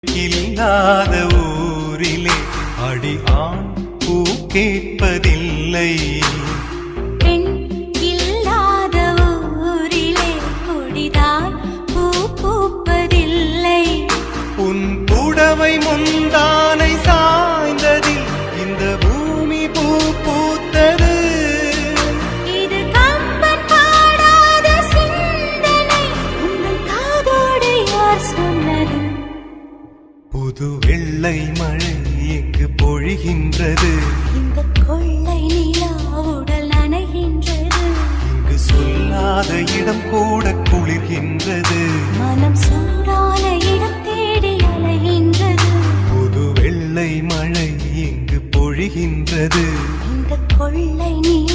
இல்லாத ஊரிலே அடி ஆண் பூ கேட்பதில்லை. பெண் இல்லாத ஊரிலே கொடிதான் பூ பூப்பதில்லை. உன் புடவை முந்தானை சாய்ந்ததில் இந்த பூமி பூ பூத்தது. இது கம்பன் பாடாத சிந்தனை, உங்கள் காதோடு யார் சொன்னது? புது வெள்ளை மழை எங்கு பொழிகின்றது. இந்த கொள்ளை நிலா உடல் நனைகின்றது. இங்கு சொல்லாத இடம் கூட குளிர்கின்றது. மனம் சூடான இடம் தேடி அலைகின்றது. புது வெள்ளை மழை எங்கு பொழிகின்றது. இந்த கொள்ளை நிலா